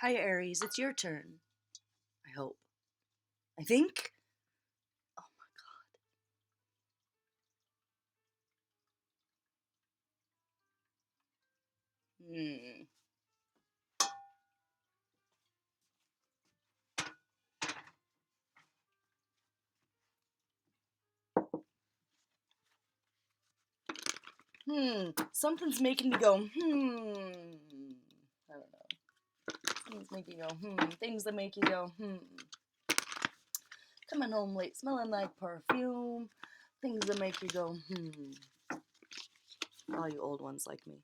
Hi, Aries. It's your turn. I hope. I think. Oh my. Something's making me go, I don't know. Things make you go, Things that make you go, Coming home late, smelling like perfume. Things that make you go, All you old ones like me.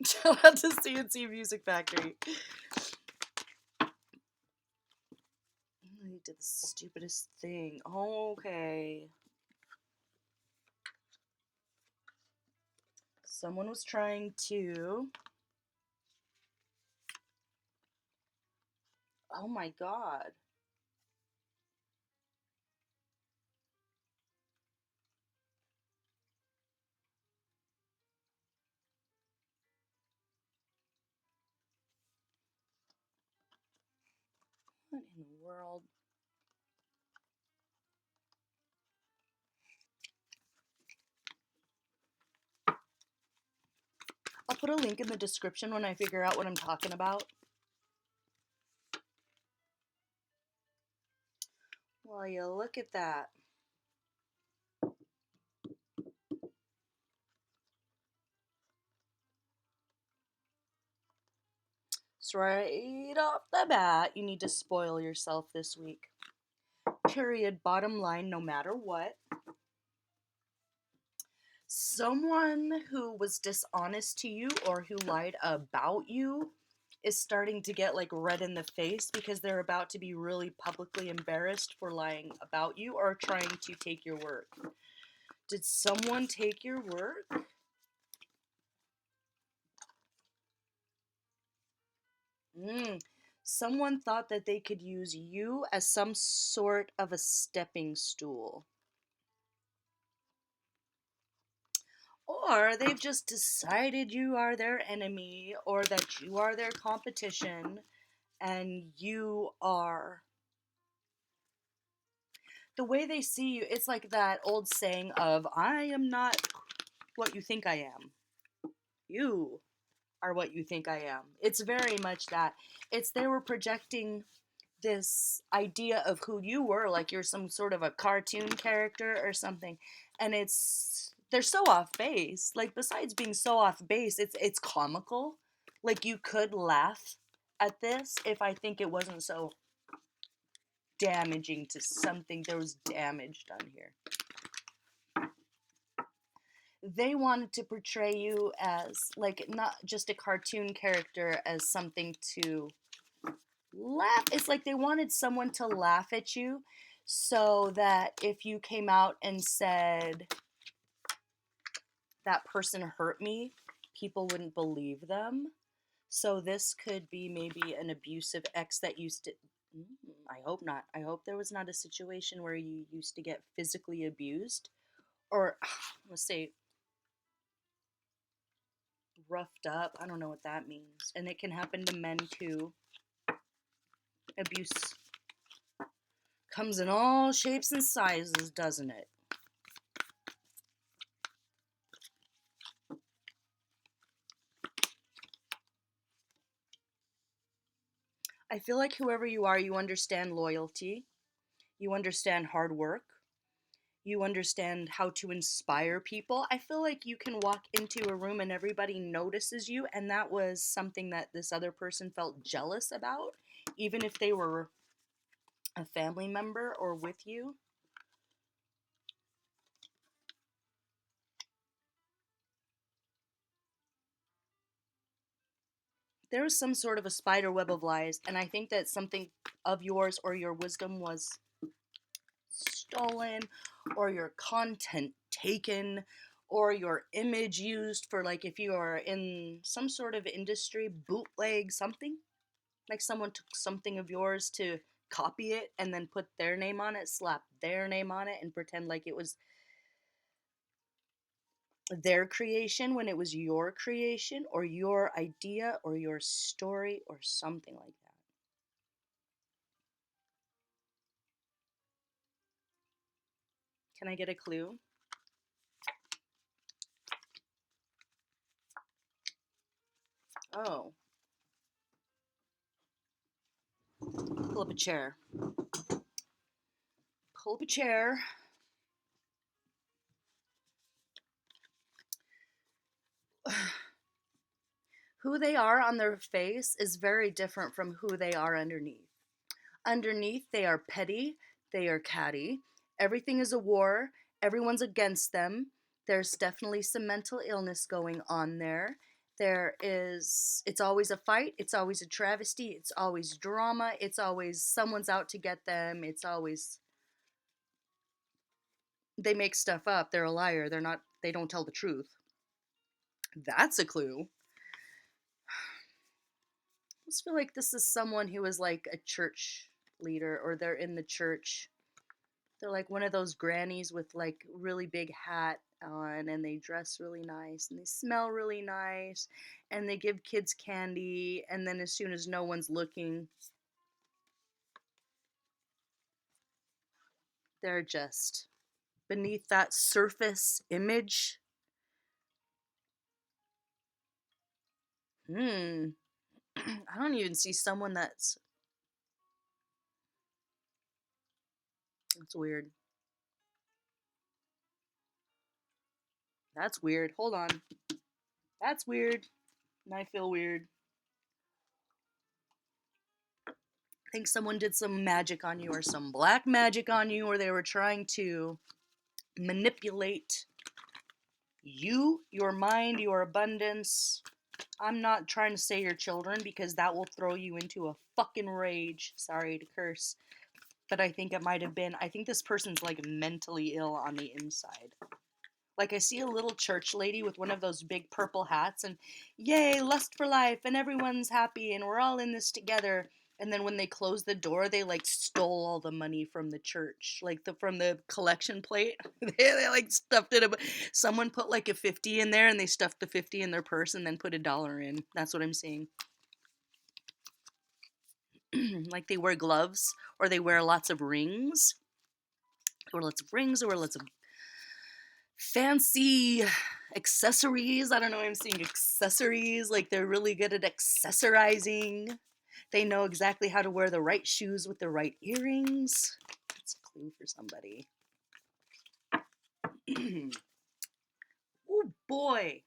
Shout out to CNC Music Factory. He did the stupidest thing. Okay. Someone was trying to. Oh my god. What in the world? I'll put a link in the description when I figure out what I'm talking about. Well, you look at that. So right off the bat, you need to spoil yourself this week. Period. Bottom line, no matter what. Someone who was dishonest to you or who lied about you is starting to get like red in the face because they're about to be really publicly embarrassed for lying about you or trying to take your work. Did someone take your work? Someone thought that they could use you as some sort of a stepping stool. Or they've just decided you are their enemy or that you are their competition and you are. The way they see you, it's like that old saying of, I am not what you think I am. You are what you think I am. It's very much that. It's they were projecting this idea of who you were, like you're some sort of a cartoon character or something, and they're so off base. Like besides being so off base, it's comical. Like you could laugh at this if I think it wasn't so damaging to something. There was damage done here. They wanted to portray you as like not just a cartoon character, as something to laugh. It's like they wanted someone to laugh at you so that if you came out and said that person hurt me, people wouldn't believe them. So this could be maybe an abusive ex that used to. I hope not. I hope there was not a situation where you used to get physically abused or, let's say, roughed up. I don't know what that means. And it can happen to men too. Abuse comes in all shapes and sizes, doesn't it? I feel like whoever you are, you understand loyalty, you understand hard work, you understand how to inspire people. I feel like you can walk into a room and everybody notices you, and that was something that this other person felt jealous about, even if they were a family member or with you. There was some sort of a spider web of lies, and I think that something of yours or your wisdom was stolen or your content taken or your image used for, like, if you are in some sort of industry, bootleg something, like someone took something of yours to copy it and then put their name on it, slap their name on it, and pretend like it was their creation when it was your creation or your idea or your story or something like that. Can I get a clue? Oh, pull up a chair. Pull up a chair. Who they are on their face is very different from who they are underneath. Underneath, they are petty, they are catty. Everything is a war, everyone's against them. There's definitely some mental illness going on there. It's always a fight, it's always a travesty, it's always drama, it's always someone's out to get them, it's always, they make stuff up, they're a liar, they don't tell the truth. That's a clue. I just feel like this is someone who is like a church leader or they're in the church. They're like one of those grannies with like really big hat on and they dress really nice and they smell really nice and they give kids candy and then as soon as no one's looking, they're just beneath that surface image. Hmm. I don't even see someone that's weird. That's weird. Hold on. That's weird. And I feel weird. I think someone did some magic on you or some black magic on you or they were trying to manipulate you, your mind, your abundance. I'm not trying to say your children because that will throw you into a fucking rage. Sorry to curse. But I think it might have been, I think this person's like mentally ill on the inside. Like I see a little church lady with one of those big purple hats and yay, lust for life and everyone's happy and we're all in this together. And then when they closed the door, they like stole all the money from the church, like from the collection plate. They like stuffed it. Someone put like a 50 in there and they stuffed the 50 in their purse and then put $1 in. That's what I'm seeing. Like they wear gloves or they wear lots of rings. Or lots of rings or lots of fancy accessories. I don't know, I'm seeing accessories. Like they're really good at accessorizing. They know exactly how to wear the right shoes with the right earrings. That's a clue for somebody. Oh boy.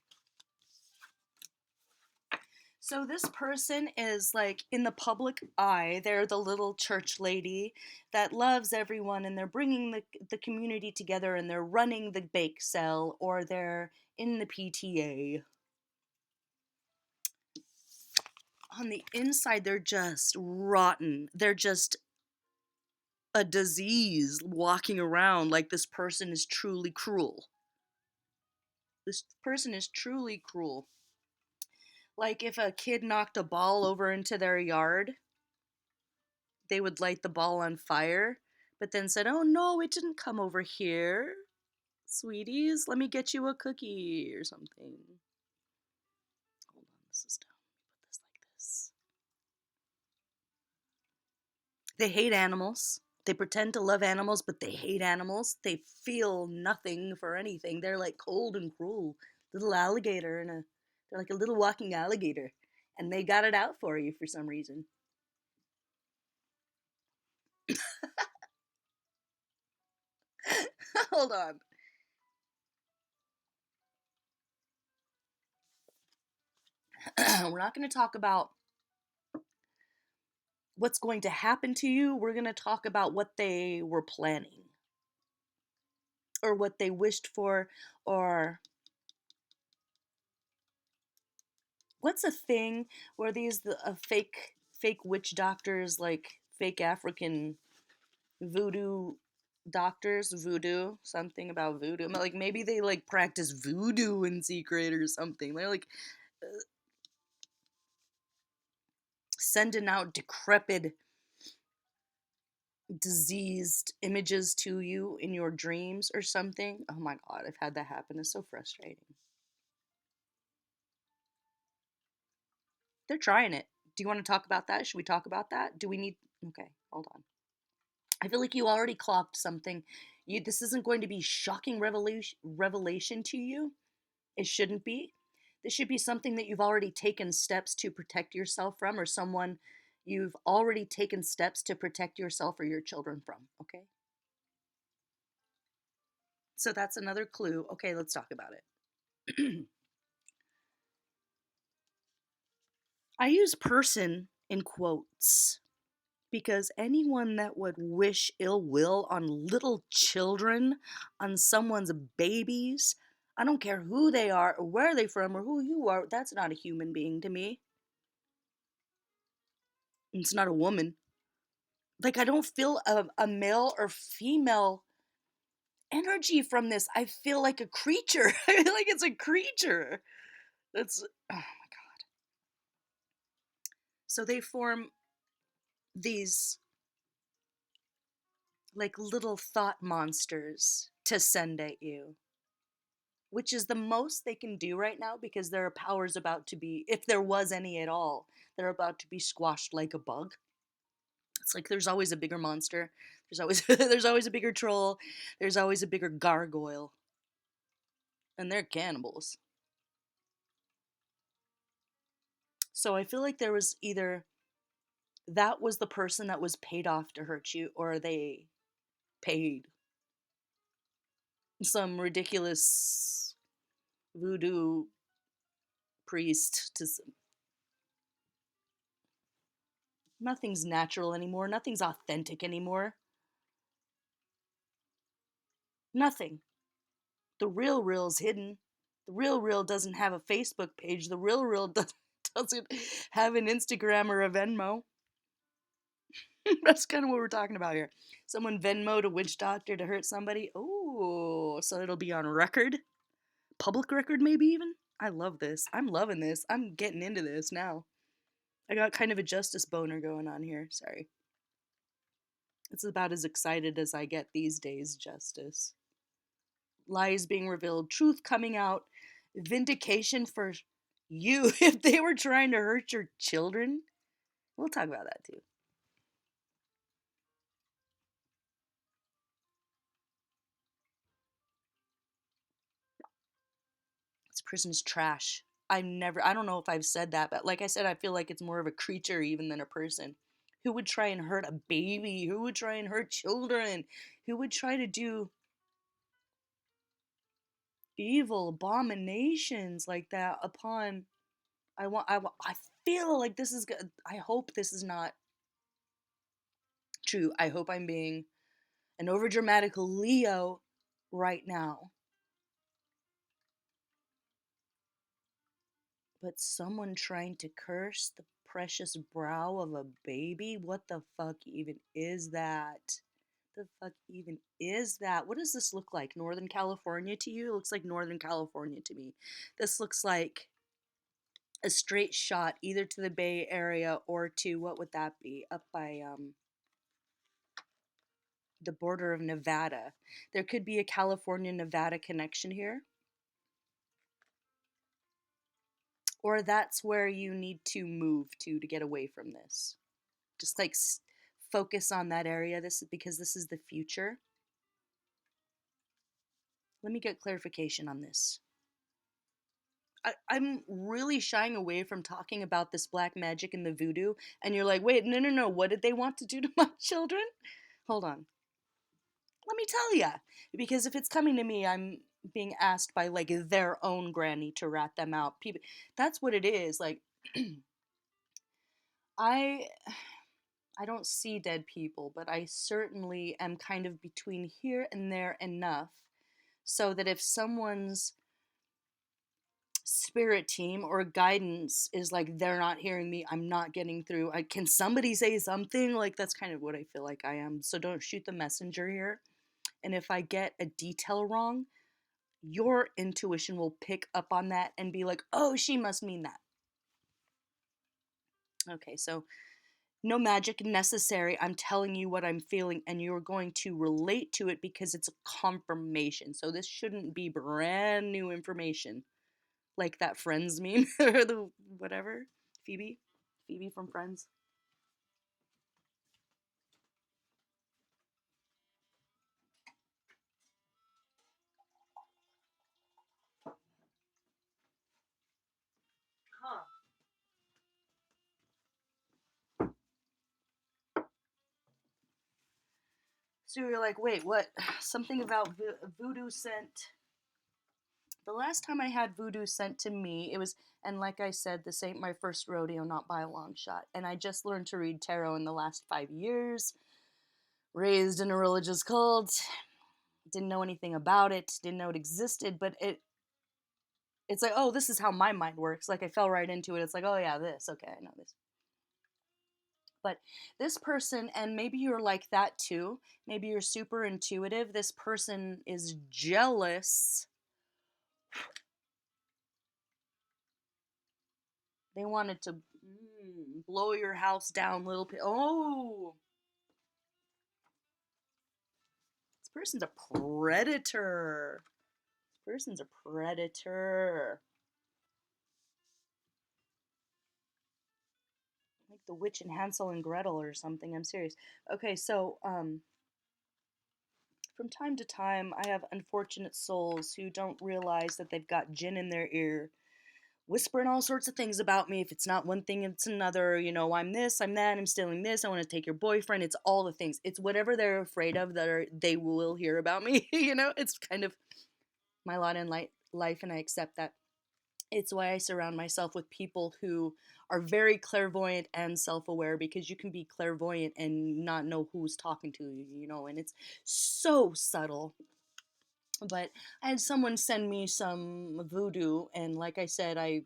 So this person is like in the public eye. They're the little church lady that loves everyone and they're bringing the community together and they're running the bake sale or they're in the PTA. On the inside, they're just rotten. They're just a disease walking around like this person is truly cruel. This person is truly cruel. Like if a kid knocked a ball over into their yard, they would light the ball on fire, but then said, "Oh no, it didn't come over here. Sweeties, let me get you a cookie or something." Hold on, this is dumb. Put this like this. They hate animals. They pretend to love animals, but they hate animals. They feel nothing for anything. They're like cold and cruel. Little alligator and they're like a little walking alligator. And they got it out for you for some reason. Hold on. We're not going to talk about what's going to happen to you. We're going to talk about what they were planning or what they wished for or what's a thing where these fake witch doctors like fake African voodoo doctors, voodoo, something about voodoo. Like maybe they like practice voodoo in secret or something. They're like sending out decrepit diseased images to you in your dreams or something. Oh my God, I've had that happen. It's so frustrating. They're trying it. Do you want to talk about that? Should we talk about that? Do we need. Okay, hold on. I feel like you already clocked something. This isn't going to be shocking revelation to you. It shouldn't be. This should be something that you've already taken steps to protect yourself from, or someone you've already taken steps to protect yourself or your children from. Okay? So that's another clue. Okay, let's talk about it. I use person in quotes because anyone that would wish ill will on little children, on someone's babies, I don't care who they are or where they're from or who you are, that's not a human being to me. It's not a woman. Like, I don't feel a male or female energy from this. I feel like a creature. I feel like it's a creature. That's, oh my God. So they form these like little thought monsters to send at you, which is the most they can do right now because their power's about to be, if there was any at all, they're about to be squashed like a bug. It's like there's always a bigger monster. There's always there's always a bigger troll. There's always a bigger gargoyle, and they're cannibals. So I feel like there was either that was the person that was paid off to hurt you, or they paid some ridiculous voodoo priest to. Nothing's natural anymore. Nothing's authentic anymore. Nothing. The real real's hidden. The real real doesn't have a Facebook page. The real real doesn't have an Instagram or a Venmo. That's kind of what we're talking about here. Someone Venmoed a witch doctor to hurt somebody. Oh, so it'll be on record? Public record, maybe even? I love this. I'm loving this. I'm getting into this now. I got kind of a justice boner going on here. Sorry. It's about as excited as I get these days, Justice. Lies being revealed, truth coming out, vindication for you if they were trying to hurt your children. We'll talk about that too. This person's trash. I don't know if I've said that, but like I said, I feel like it's more of a creature even than a person. Who would try and hurt a baby? Who would try and hurt children? Who would try to do evil abominations like that upon. I feel like this is good. I hope this is not true. I hope I'm being an overdramatic Leo right now. But someone trying to curse the precious brow of a baby? What the fuck even is that? The fuck even is that? What does this look like? Northern California to you? It looks like Northern California to me. This looks like a straight shot either to the Bay Area or to, what would that be? Up by the border of Nevada. There could be a California Nevada connection here. Or that's where you need to move to get away from this. Just like focus on that area. This is because this is the future. Let me get clarification on this. I'm really shying away from talking about this black magic and the voodoo, and you're like, wait, no, no, no, what did they want to do to my children? Hold on. Let me tell ya. Because if it's coming to me, I'm being asked by like their own granny to rat them out. People, that's what it is. Like, I I don't see dead people, but I certainly am kind of between here and there enough so that if someone's spirit team or guidance is like they're not hearing me, I'm not getting through. Can somebody say something? Like that's kind of what I feel like I am. So don't shoot the messenger here. And if I get a detail wrong, your intuition will pick up on that and be like, "Oh, she must mean that." Okay, so No magic necessary. I'm telling you what I'm feeling, and you're going to relate to it because it's a confirmation. So this shouldn't be brand new information, like that Friends meme or the whatever. Phoebe, Phoebe from Friends. Huh. So you're like, wait, what? Something about voodoo sent. The last time I had voodoo sent to me, it was, and like I said, this ain't my first rodeo, not by a long shot. And I just learned to read tarot in the last 5 years. Raised in a religious cult, didn't know anything about it, didn't know it existed, but it's like, oh, this is how my mind works. Like I fell right into it. It's like, oh yeah, this, okay, I know this. But this person, and maybe you're like that too, maybe you're super intuitive. This person is jealous. They wanted to blow your house down, little. Oh, this person's a predator. This person's a predator. Like the witch and Hansel and Gretel or something. I'm serious. Okay, so from time to time, I have unfortunate souls who don't realize that they've got jinn in their ear, whispering all sorts of things about me. If it's not one thing, it's another. You know, I'm this, I'm that, I'm stealing this, I want to take your boyfriend. It's all the things. It's whatever they're afraid of they will hear about me. You know, it's kind of my lot in life, and I accept that. It's why I surround myself with people who are very clairvoyant and self-aware, because you can be clairvoyant and not know who's talking to you, you know, and it's so subtle. But I had someone send me some voodoo, and like I said, I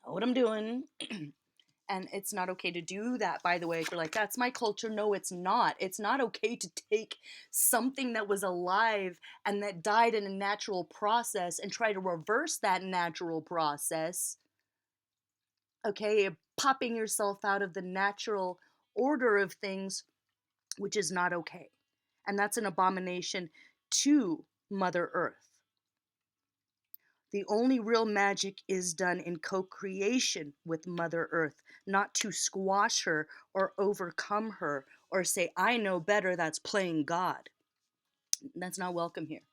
know what I'm doing. And it's not okay to do that, by the way. If you're like, that's my culture, no, it's not. It's not okay to take something that was alive and that died in a natural process and try to reverse that natural process. Okay, you're popping yourself out of the natural order of things, which is not okay. And that's an abomination to Mother Earth. The only real magic is done in co-creation with Mother Earth, not to squash her or overcome her or say, I know better, that's playing God. That's not welcome here.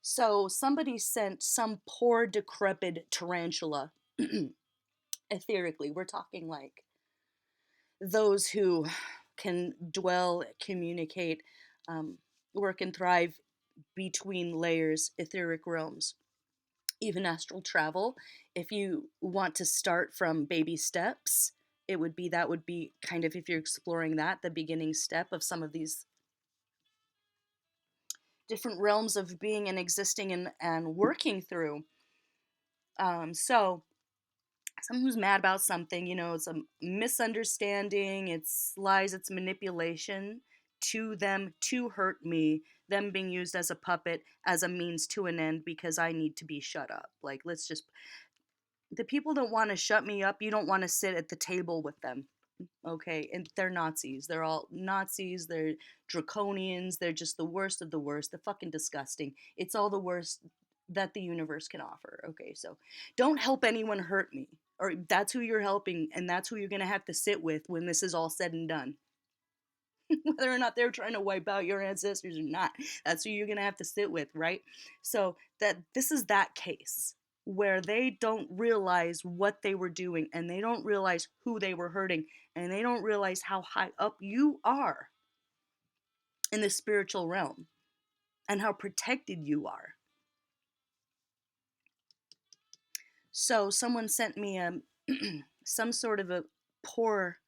So somebody sent some poor decrepit tarantula, etherically. We're talking like those who can dwell, communicate, work and thrive between layers, etheric realms, even astral travel. If you want to start from baby steps, that would be kind of, if you're exploring that, the beginning step of some of these different realms of being and existing and working through. So someone who's mad about something, you know, it's a misunderstanding, it's lies, it's manipulation to them to hurt me, them being used as a puppet, as a means to an end because I need to be shut up. Like, let's just, the people that want to shut me up, you don't want to sit at the table with them. Okay, and they're Nazis. They're all Nazis. They're draconians. They're just the worst of the worst. They're fucking disgusting. It's all the worst that the universe can offer. Okay, so don't help anyone hurt me. Or that's who you're helping, and that's who you're gonna have to sit with when this is all said and done. Whether or not they're trying to wipe out your ancestors or not, that's who you're gonna have to sit with, right? So that this is that case where they don't realize what they were doing, and they don't realize who they were hurting, and they don't realize how high up you are in the spiritual realm and how protected you are. So someone sent me some sort of a poor,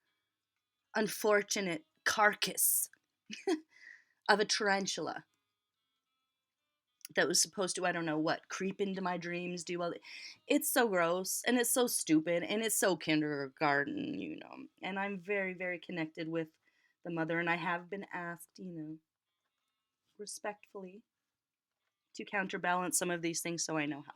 unfortunate carcass of a tarantula that was supposed to, I don't know what, creep into my dreams, do all. It's so gross, and it's so stupid, and it's so kindergarten, you know. And I'm very, very connected with the mother, and I have been asked, you know, respectfully to counterbalance some of these things, so I know how.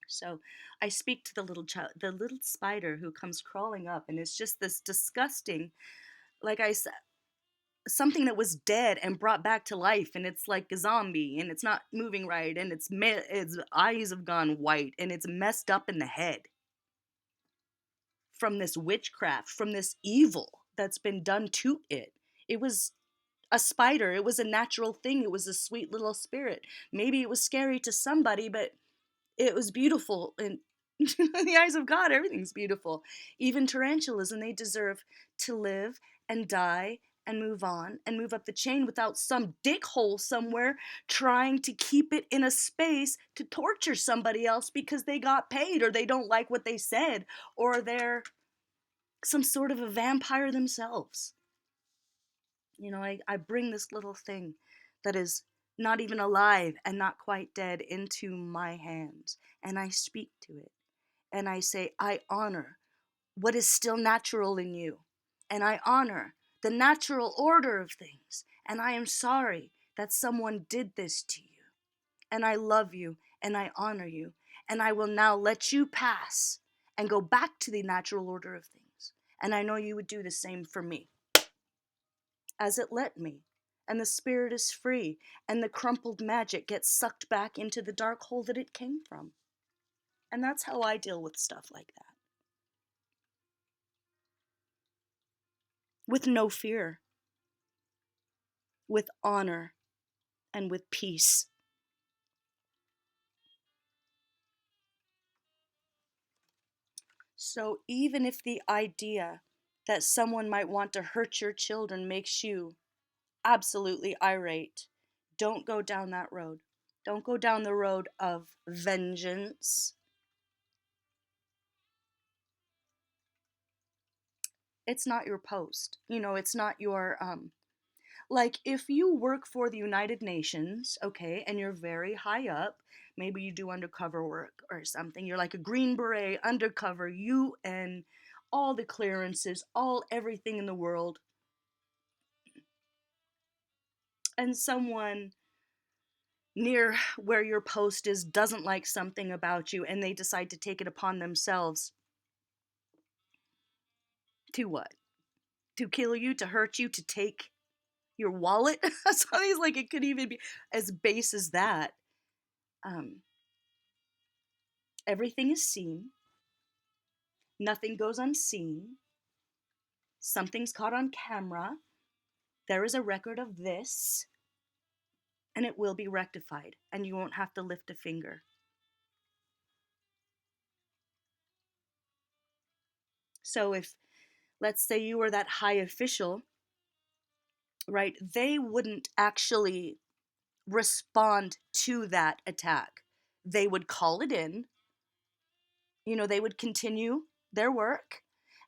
So I speak to the little child, the little spider who comes crawling up, and it's just this disgusting, like I said, something that was dead and brought back to life, and it's like a zombie, and it's not moving right, and its eyes have gone white, and it's messed up in the head from this witchcraft, from this evil that's been done to it. It was a spider. It was a natural thing. It was a sweet little spirit. Maybe it was scary to somebody, but it was beautiful. And in the eyes of God, everything's beautiful. Even tarantulas, and they deserve to live and die and move on and move up the chain without some dickhole somewhere trying to keep it in a space to torture somebody else because they got paid, or they don't like what they said, or they're some sort of a vampire themselves. I bring this little thing that is not even alive and not quite dead into my hands, and I speak to it, and I say, I honor what is still natural in you, and I honor the natural order of things, and I am sorry that someone did this to you, and I love you, and I honor you, and I will now let you pass and go back to the natural order of things, and I know you would do the same for me, as it let me. And the spirit is free, and the crumpled magic gets sucked back into the dark hole that it came from. And that's how I deal with stuff like that. With no fear, with honor, and with peace. So even if the idea that someone might want to hurt your children makes you absolutely irate, don't go down that road. Don't go down the road of vengeance. It's not your post. It's not your like, if you work for the United Nations, okay, and you're very high up, maybe you do undercover work or something, you're like a Green Beret, undercover, UN, all the clearances, all everything in the world, and someone near where your post is doesn't like something about you, and they decide to take it upon themselves to what? To kill you, to hurt you, to take your wallet? So he's like, it could even be as base as that. Um, Everything is seen. Nothing goes unseen. Something's caught on camera. There is a record of this, and it will be rectified, and you won't have to lift a finger. So if, let's say, you were that high official, right, they wouldn't actually respond to that attack. They would call it in, they would continue their work,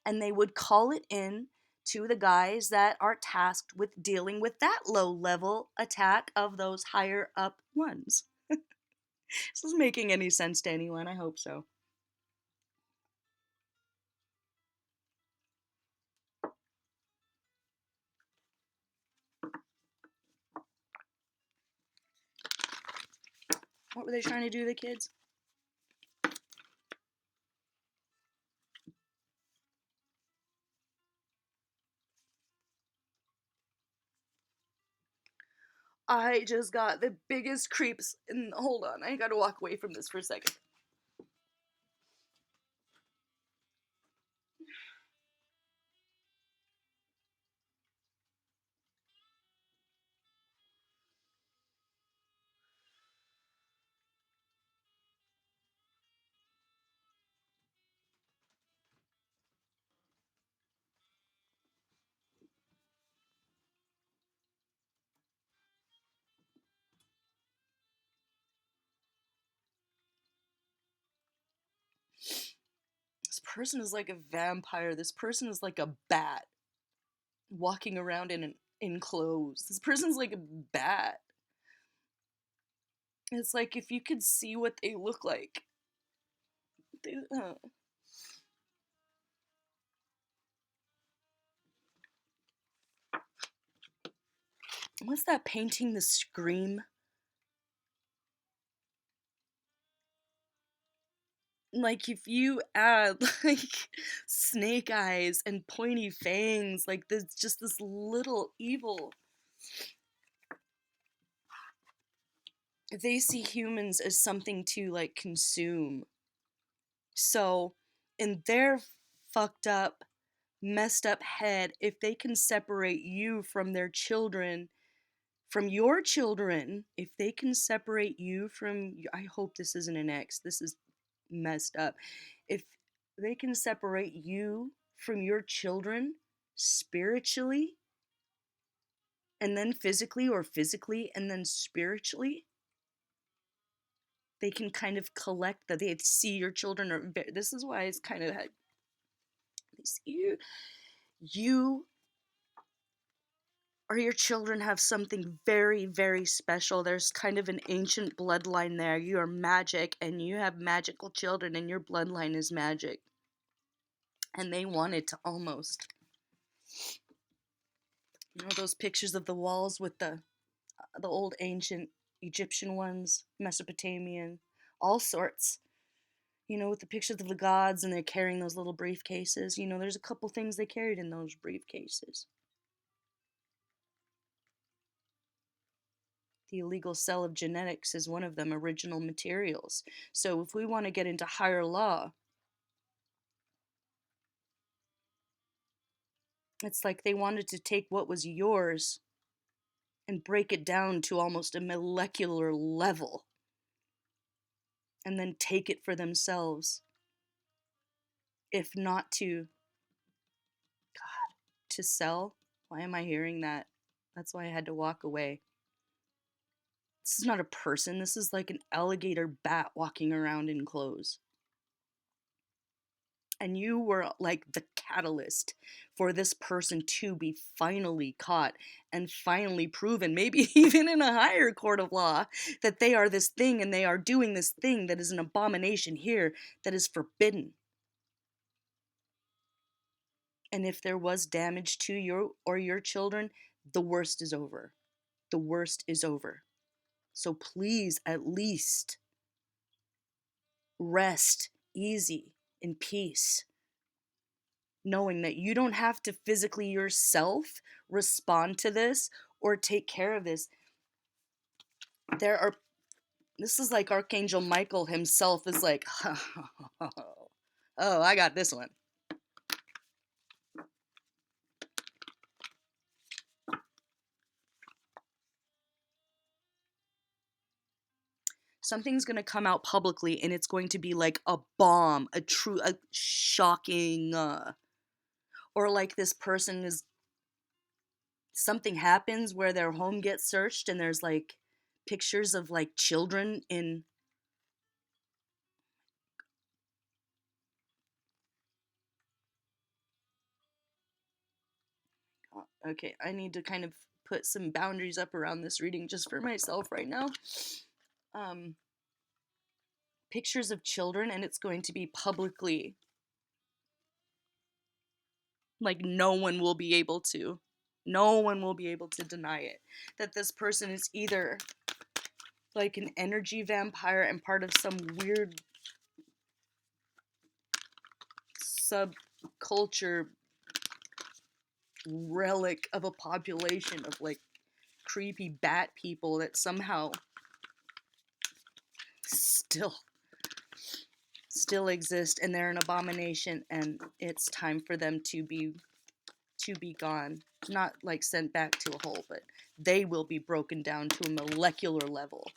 and they would call it in to the guys that are tasked with dealing with that low level attack of those higher up ones. This is making any sense to anyone? I hope so. What were they trying to do, the kids? I just got the biggest creeps. Hold on, I gotta walk away from this for a second. This person is like a vampire. This person is like a bat walking around in clothes. This person's like a bat. It's like if you could see what they look like. They, What's that painting? The Scream? Like if you add like snake eyes and pointy fangs, like there's just this little evil. They see humans as something to like consume. So in their fucked up, messed up head, if they can separate you from their children, from your children, if they can separate you from, I hope this isn't an ex, this is messed up. If they can separate you from your children spiritually, and then physically, or physically and then spiritually, they can kind of collect that. They see your children are, this is why it's kind of, they see you or your children have something very, very special. There's kind of an ancient bloodline there. You are magic and you have magical children and your bloodline is magic. And they wanted to almost, you know, those pictures of the walls with the old ancient Egyptian ones, Mesopotamian, all sorts. You know, with the pictures of the gods and they're carrying those little briefcases. You know, there's a couple things they carried in those briefcases. The illegal sale of genetics is one of them, original materials. So if we want to get into higher law, it's like they wanted to take what was yours and break it down to almost a molecular level and then take it for themselves. If not to, God, to sell. Why am I hearing that? That's why I had to walk away. This is not a person. This is like an alligator bat walking around in clothes. And you were like the catalyst for this person to be finally caught and finally proven, maybe even in a higher court of law, that they are this thing and they are doing this thing that is an abomination here that is forbidden. And if there was damage to you or your children, the worst is over. The worst is over. So please, at least rest easy in peace, knowing that you don't have to physically yourself respond to this or take care of this. There are, this is like Archangel Michael himself is like, oh, I got this one. Something's going to come out publicly and it's going to be like a bomb, a shocking, or like this person is, something happens where their home gets searched and there's like pictures of like children in, okay, I need to kind of put some boundaries up around this reading just for myself right now. Um, Pictures of children, and it's going to be publicly, like no one will be able to, no one will be able to deny it, that this person is either like an energy vampire and part of some weird subculture relic of a population of like creepy bat people that somehow still exist and they're an abomination and it's time for them to be gone, not like sent back to a hole, but they will be broken down to a molecular level.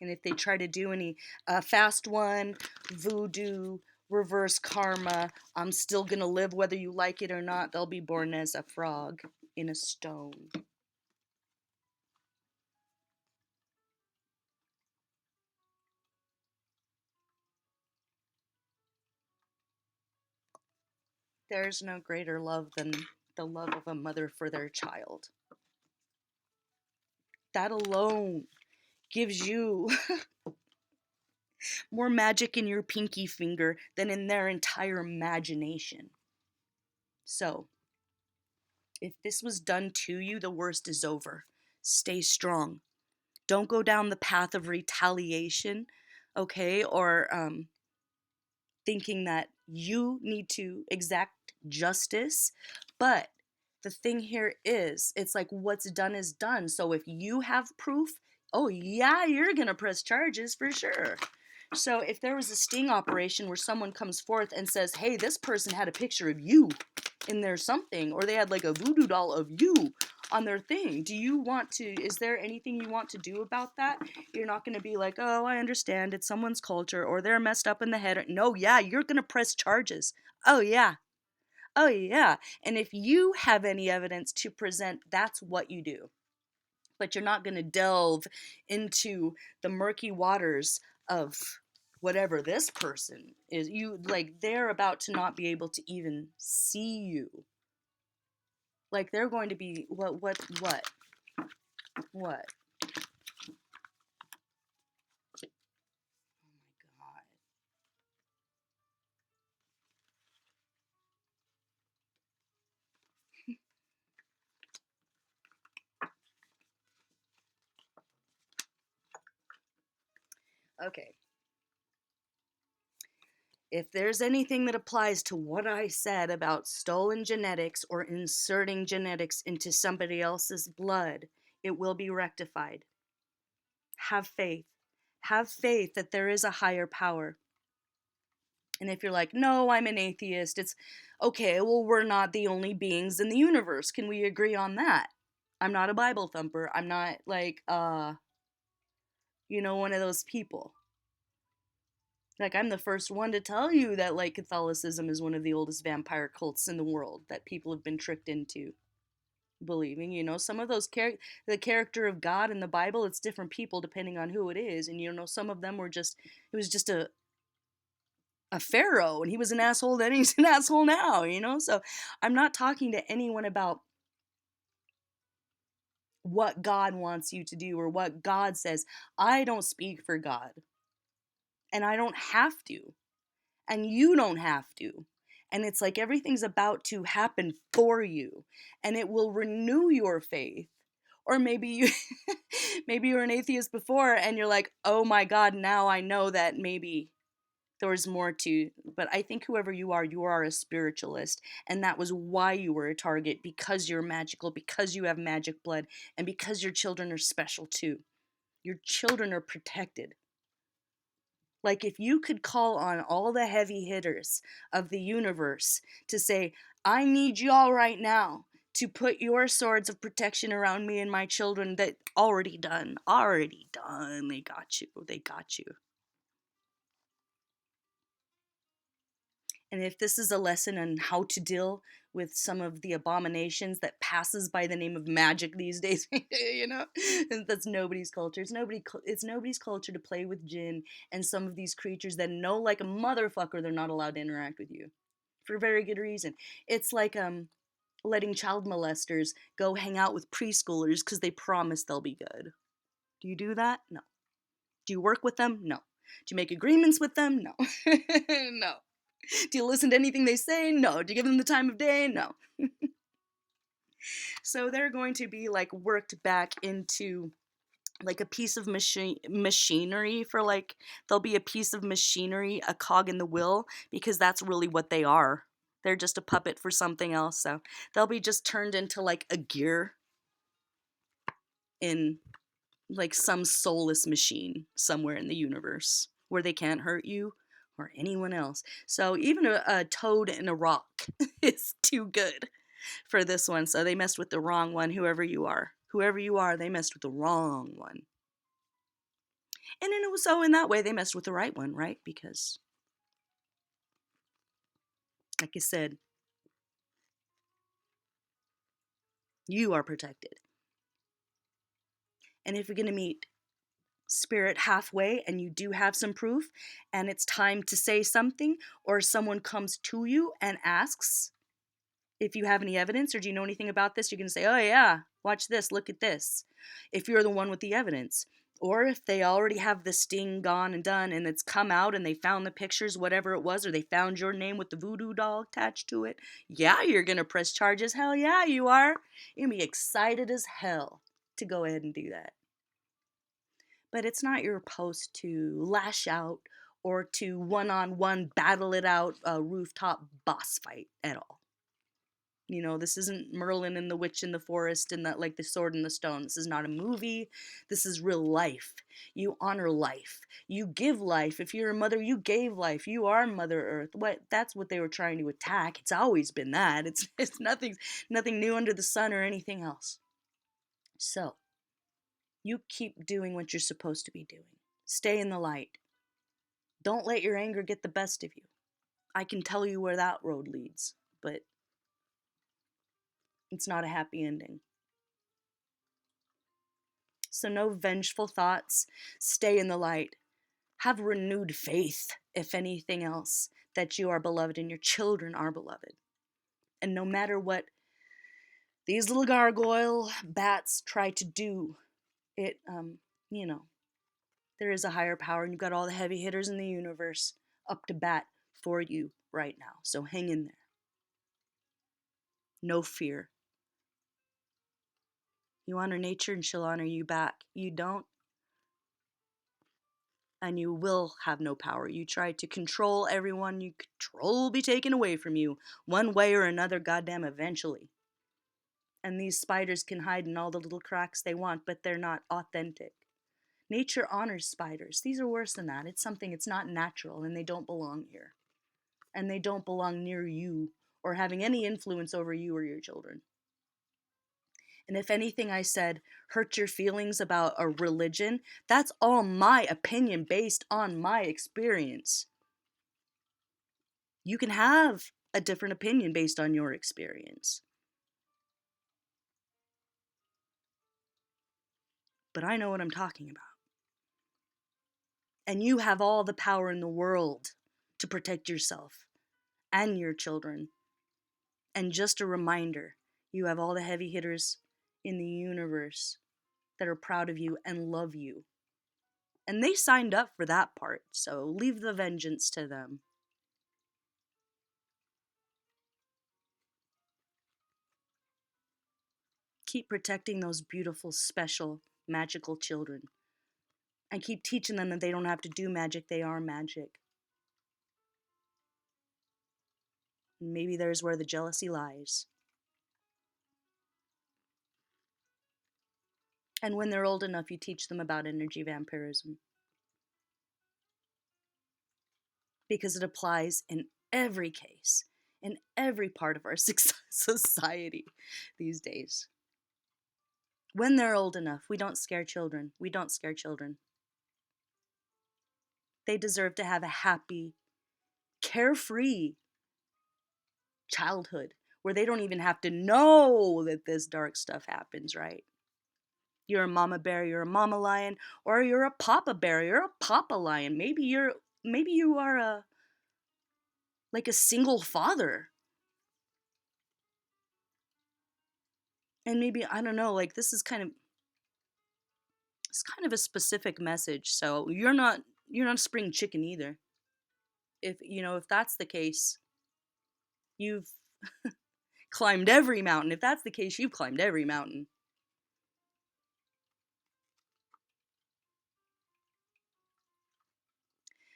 And if they try to do any fast one, voodoo, reverse karma, I'm still gonna live whether you like it or not, they'll be born as a frog in a stone. There's no greater love than the love of a mother for their child. That alone gives you more magic in your pinky finger than in their entire imagination. So, if this was done to you, the worst is over. Stay strong. Don't go down the path of retaliation, okay? Or thinking that you need to exact justice. But the thing here is, it's like what's done is done. So if you have proof, oh yeah, you're gonna press charges for sure. So if there was a sting operation where someone comes forth and says, hey, this person had a picture of you in their something, or they had like a voodoo doll of you on their thing, do you want to, is there anything you want to do about that? You're not going to be like, oh, I understand, it's someone's culture, or they're messed up in the head. No, yeah, you're going to press charges. Oh, yeah. Oh, yeah. And if you have any evidence to present, that's what you do. But you're not going to delve into the murky waters of whatever this person is. You, like, they're about to not be able to even see you. Like, they're going to be, what? Oh my God. Okay. If there's anything that applies to what I said about stolen genetics or inserting genetics into somebody else's blood, it will be rectified. Have faith. Have faith that there is a higher power. And if you're like, no, I'm an atheist, it's okay, well, we're not the only beings in the universe. Can we agree on that? I'm not a Bible thumper. I'm not like, one of those people. Like, I'm the first one to tell you that, like, Catholicism is one of the oldest vampire cults in the world that people have been tricked into believing. Some of those the character of God in the Bible, it's different people depending on who it is. And, some of them were just, it was just a pharaoh, and he was an asshole then, he's an asshole now, So I'm not talking to anyone about what God wants you to do or what God says. I don't speak for God, and I don't have to. And you don't have to. And it's like everything's about to happen for you, and it will renew your faith. Or maybe you maybe you were an atheist before and you're like, "Oh my god, now I know that maybe there was more to." But I think whoever you are a spiritualist, and that was why you were a target, because you're magical, because you have magic blood, and because your children are special too. Your children are protected. Like, if you could call on all the heavy hitters of the universe to say, I need y'all right now to put your swords of protection around me and my children, that already done. They got you. And if this is a lesson on how to deal with some of the abominations that passes by the name of magic these days, that's nobody's culture. It's nobody's culture to play with jinn and some of these creatures that know like a motherfucker they're not allowed to interact with you for a very good reason. It's like letting child molesters go hang out with preschoolers because they promise they'll be good. Do you do that? No. Do you work with them? No. Do you make agreements with them? No. No. Do you listen to anything they say? No. Do you give them the time of day? No. So they're going to be like worked back into like a piece of machinery for like, they'll be a piece of machinery, a cog in the wheel, because that's really what they are. They're just a puppet for something else. So they'll be just turned into like a gear in like some soulless machine somewhere in the universe where they can't hurt you or anyone else. So even a toad in a rock is too good for this one. So they messed with the wrong one, whoever you are. Whoever you are, they messed with the wrong one. And then it was so in that way they messed with the right one, right? Because, like I said, you are protected. And if you're going to meet spirit halfway and you do have some proof and it's time to say something, or someone comes to you and asks if you have any evidence or do you know anything about this, you're going to say, oh yeah, watch this, look at this, if you're the one with the evidence. Or if they already have the sting gone and done and it's come out and they found the pictures, whatever it was, or they found your name with the voodoo doll attached to it, yeah, you're going to press charges. Hell yeah, you are. You're going to be excited as hell to go ahead and do that. But it's not your post to lash out or to one-on-one battle it out a rooftop boss fight at all. You know, this isn't Merlin and the Witch in the Forest and that, like, the Sword and the Stone. This is not a movie. This is real life. You honor life. You give life. If you're a mother, you gave life. You are Mother Earth. That's what they were trying to attack. It's always been that. It's nothing new under the sun or anything else. So, you keep doing what you're supposed to be doing. Stay in the light. Don't let your anger get the best of you. I can tell you where that road leads, but it's not a happy ending. So, no vengeful thoughts. Stay in the light. Have renewed faith, if anything else, that you are beloved and your children are beloved. And no matter what these little gargoyle bats try to do, it, you know, there is a higher power, and you've got all the heavy hitters in the universe up to bat for you right now. So hang in there. No fear. You honor nature and she'll honor you back. You don't, and you will have no power. You try to control everyone, you control will be taken away from you one way or another, goddamn eventually. And these spiders can hide in all the little cracks they want, but they're not authentic. Nature honors spiders. These are worse than that. It's not natural, and they don't belong here. And they don't belong near you or having any influence over you or your children. And if anything I said hurt your feelings about a religion, that's all my opinion based on my experience. You can have a different opinion based on your experience. But I know what I'm talking about. And you have all the power in the world to protect yourself and your children. And just a reminder, you have all the heavy hitters in the universe that are proud of you and love you. And they signed up for that part, so leave the vengeance to them. Keep protecting those beautiful, special, magical children. And keep teaching them that they don't have to do magic, they are magic. And maybe there's where the jealousy lies. And when they're old enough, you teach them about energy vampirism. Because it applies in every case, in every part of our society these days. When they're old enough, we don't scare children. We don't scare children. They deserve to have a happy, carefree childhood where they don't even have to know that this dark stuff happens, right? You're a mama bear, you're a mama lion, or you're a papa bear, you're a papa lion. Maybe you are a single father. And maybe, I don't know, like this is kind of a specific message. So you're not a spring chicken either. If that's the case, you've climbed every mountain. If that's the case, you've climbed every mountain.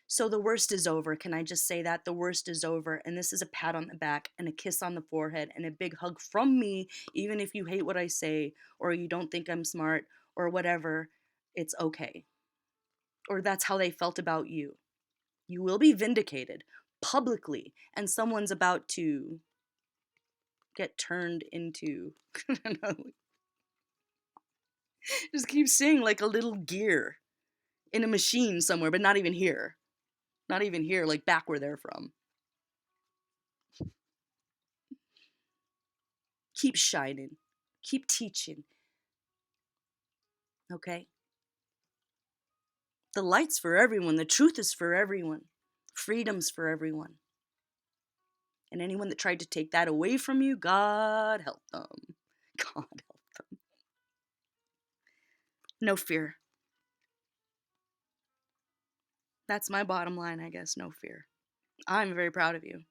So the worst is over. Can I just say that? The worst is over. And this is a pat on the back and a kiss on the forehead and a big hug from me, even if you hate what I say or you don't think I'm smart or whatever. It's okay. Or that's how they felt about you. You will be vindicated publicly, and someone's about to get turned into, I don't know, just keep saying like a little gear in a machine somewhere, but not even here. Not even here, like back where they're from. Keep shining. Keep teaching. Okay? The light's for everyone. The truth is for everyone. Freedom's for everyone. And anyone that tried to take that away from you, God help them. God help them. No fear. That's my bottom line, I guess. No fear. I'm very proud of you.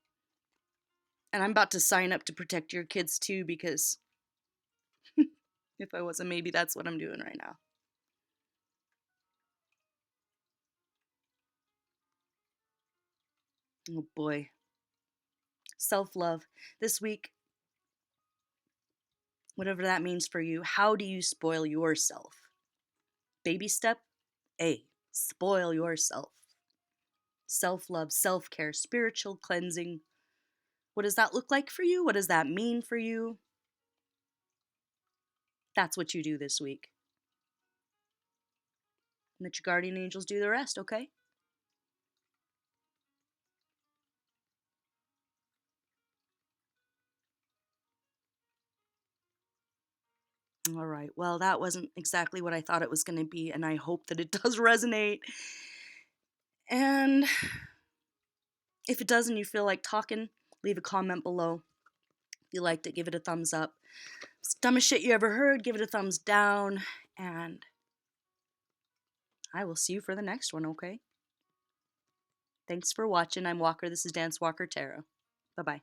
And I'm about to sign up to protect your kids too, because if I wasn't, maybe that's what I'm doing right now. Oh boy. Self-love. This week, whatever that means for you, how do you spoil yourself? Baby step A, spoil yourself. Self-love, self-care, spiritual cleansing. What does that look like for you? What does that mean for you? That's what you do this week. And let your guardian angels do the rest, okay? All right. Well, that wasn't exactly what I thought it was going to be, and I hope that it does resonate. And if it does and you feel like talking, leave a comment below. If you liked it, give it a thumbs up. It's the dumbest shit you ever heard, give it a thumbs down. And I will see you for the next one, okay? Thanks for watching. I'm Walker. This is Dance Walker Tarot. Bye-bye.